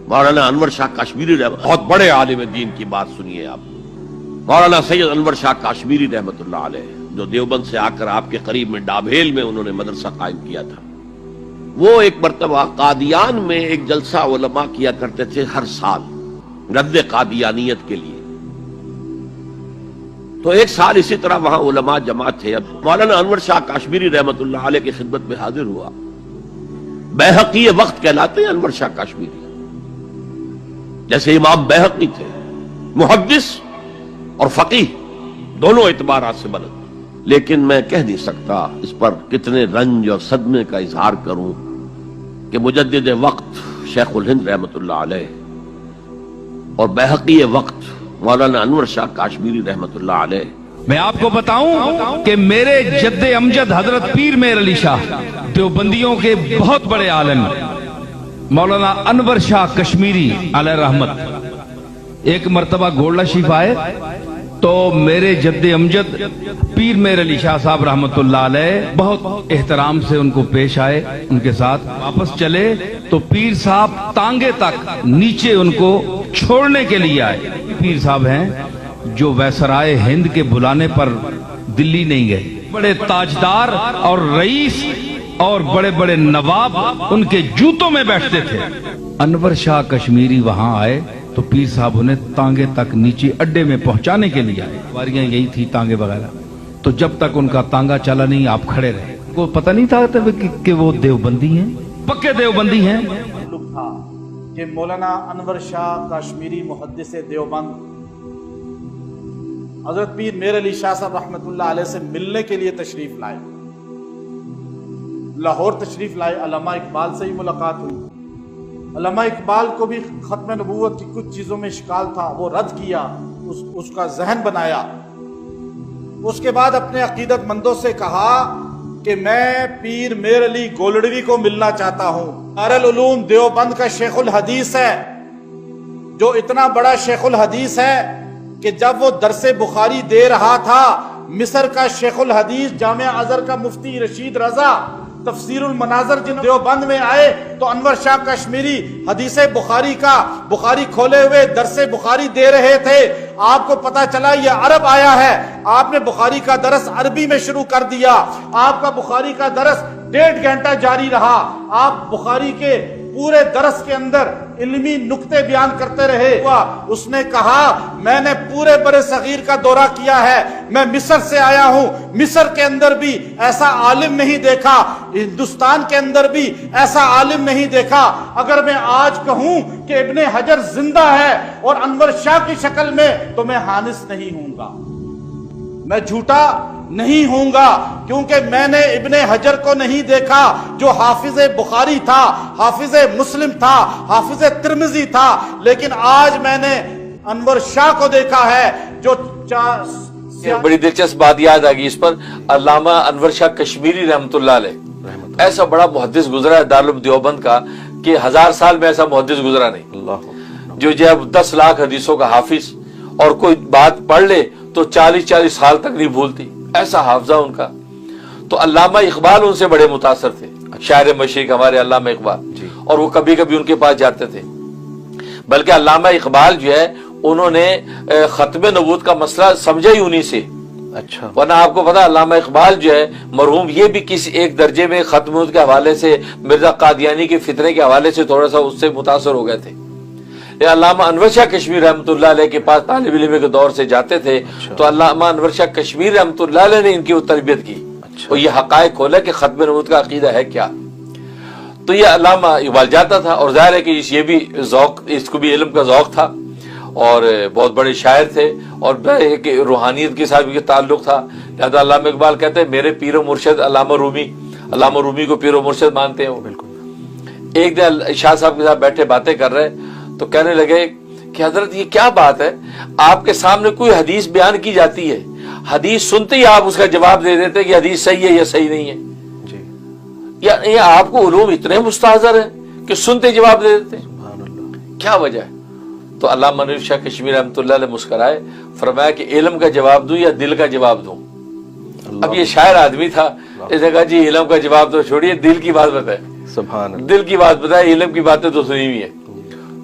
مولانا انور شاہ کاشمیری بہت بڑے عالم دین کی بات سنیے آپ. مولانا سید انور شاہ کاشمیری رحمۃ اللہ علیہ جو دیوبند سے آ کر آپ کے قریب میں ڈابھیل میں انہوں نے مدرسہ قائم کیا تھا. وہ ایک مرتبہ قادیان میں ایک جلسہ علماء کیا کرتے تھے ہر سال رد قادیانیت کے لیے. تو ایک سال اسی طرح وہاں علماء جمع تھے. اب مولانا انور شاہ کاشمیری رحمۃ اللہ علیہ کی خدمت میں حاضر ہوا. بیہقی وقت کہلاتے ہیں انور شاہ کاشمیری، جیسے امام بیہقی تھے، محدث اور فقیہ دونوں اعتبارات سے بلند. لیکن میں کہہ نہیں سکتا اس پر کتنے رنج اور صدمے کا اظہار کروں کہ مجدد وقت شیخ الہند رحمۃ اللہ علیہ اور بیہقی وقت مولانا انور شاہ کاشمیری رحمۃ اللہ علیہ. میں آپ کو بتاؤں کہ میرے جد امجد حضرت پیر میر علی شاہ دیوبندیوں کے بہت بڑے عالم مولانا انور شاہ کشمیری علیہ رحمت ایک مرتبہ گولڈا شریف آئے تو میرے جد امجد پیر میر علی شاہ صاحب رحمت اللہ علیہ بہت احترام سے ان کو پیش آئے. ان کے ساتھ واپس چلے تو پیر صاحب تانگے تک نیچے ان کو چھوڑنے کے لیے آئے. پیر صاحب ہیں جو ویسرائے ہند کے بلانے پر دلی نہیں گئے. بڑے تاجدار اور رئیس اور بڑے بڑے نواب ان کے جوتوں میں بیٹھتے تھے. انور شاہ کشمیری وہاں آئے تو پیر صاحب انہیں تانگے تک نیچے اڈے میں پہنچانے کے لیے آئے. واریاں یہی تھی تانگے وغیرہ. تو جب تک ان کا تانگا چلا نہیں آپ کھڑے رہے. کو پتہ نہیں تھا کہ وہ دیوبندی ہیں، پکے دیوبندی ہیں. تھا کہ مولانا انور شاہ کاشمیری محدث دیوبند حضرت پیر میر علی شاہ صاحب رحمۃ اللہ علیہ سے ملنے کے لیے تشریف لائے. لاہور تشریف لائے. علامہ اقبال سے ہی ملاقات ہوئی. علامہ اقبال کو بھی ختم نبوت کی کچھ چیزوں میں اشکال تھا، وہ رد کیا، اس کا ذہن بنایا. اس کے بعد اپنے عقیدت مندوں سے کہا کہ میں پیر میر علی گولڑوی کو ملنا چاہتا ہوں. دارالعلوم دیوبند کا شیخ الحدیث ہے، جو اتنا بڑا شیخ الحدیث ہے کہ جب وہ درس بخاری دے رہا تھا مصر کا شیخ الحدیث جامعہ ازہر کا مفتی رشید رضا تفسیر المناظر جن دیوبند میں آئے تو انور شاہ کشمیری حدیث بخاری کھولے ہوئے درس بخاری دے رہے تھے. آپ کو پتا چلا یہ عرب آیا ہے. آپ نے بخاری کا درس عربی میں شروع کر دیا. آپ کا بخاری کا درس 1.5 گھنٹہ جاری رہا. آپ بخاری کے پورے درس کے اندر علمی نکتے بیان کرتے رہے. اس نے کہا میں نے پورے برے صغیر کا دورہ کیا ہے، میں مصر سے آیا ہوں، مصر کے اندر بھی ایسا عالم نہیں دیکھا، ہندوستان کے اندر بھی ایسا عالم نہیں دیکھا. اگر میں آج کہوں کہ ابن حجر زندہ ہے اور انور شاہ کی شکل میں تو میں حانث نہیں ہوں گا، میں جھوٹا نہیں ہوں گا، کیونکہ میں نے ابن حجر کو نہیں دیکھا جو حافظ بخاری تھا، حافظ مسلم تھا، حافظ ترمذی تھا. لیکن آج میں نے انور شاہ کو دیکھا ہے جو بڑی دلچسپ بات یاد آ گئی اس پر. علامہ انور شاہ کشمیری رحمۃ اللہ علیہ ایسا بڑا محدث گزرا ہے دارالعلوم دیوبند کا کہ 1000 سال میں ایسا محدث گزرا نہیں جو جب 10 لاکھ حدیثوں کا حافظ اور کوئی بات پڑھ لے تو 40 سال تک نہیں بھولتی، ایسا حافظہ ان کا. تو علامہ اقبال ان سے بڑے متاثر تھے، شاعر مشرق ہمارے علامہ اقبال، اور وہ کبھی کبھی ان کے پاس جاتے تھے. بلکہ علامہ اقبال جو ہے انہوں نے ختم نبوت کا مسئلہ سمجھا ہی انہی سے. اچھا، ورنہ آپ کو پتا علامہ اقبال جو ہے مرحوم یہ بھی کسی ایک درجے میں ختم نبوت کے حوالے سے مرزا قادیانی کے فتنے کے حوالے سے تھوڑا سا اس سے متاثر ہو گئے تھے. علامہ انور شاہ کشمیر رحمۃ اللہ علیہ کے پاس طالب علم کے دور سے جاتے تھے تو علامہ انور شاہ کشمیر رحمۃ اللہ علیہ نے ان کی تربیت کی اور یہ حقائق کھولا کہ ختم نبوت کا عقیدہ ہے کیا. تو یہ علامہ اقبال جاتا تھا اور ظاہر ہے کہ یہ بھی ذوق، اس کو بھی علم کا ذوق تھا اور بہت بڑے شاعر تھے اور روحانیت کے ساتھ بھی تعلق تھا. لہذا علامہ اقبال کہتے ہیں میرے پیر و مرشد علامہ رومی کو پیر و مرشد مانتے ہیں وہ. بالکل. ایک دن شاہ صاحب کے ساتھ بیٹھے باتیں کر رہے تو کہنے لگے کہ حضرت یہ کیا بات ہے، آپ کے سامنے کوئی حدیث بیان کی جاتی ہے، حدیث سنتے ہی آپ اس کا جواب دے دیتے کہ حدیث صحیح ہے یا صحیح نہیں ہے. یا آپ کو علوم اتنے مستحضر ہیں کہ سنتے جواب دے دیتے ہیں، کیا وجہ ہے؟ تو علامہ انور شاہ کشمیر رحمۃ اللہ علیہ مسکرائے، فرمایا کہ علم کا جواب دوں یا دل کا جواب دوں. اب یہ شاعر آدمی تھا، اس نے کہا جی علم کا جواب تو چھوڑیے، دل کی بات بتائے. سبحان اللہ. دل کی بات بتائے، علم کی باتیں تو سنی ہوئی ہیں.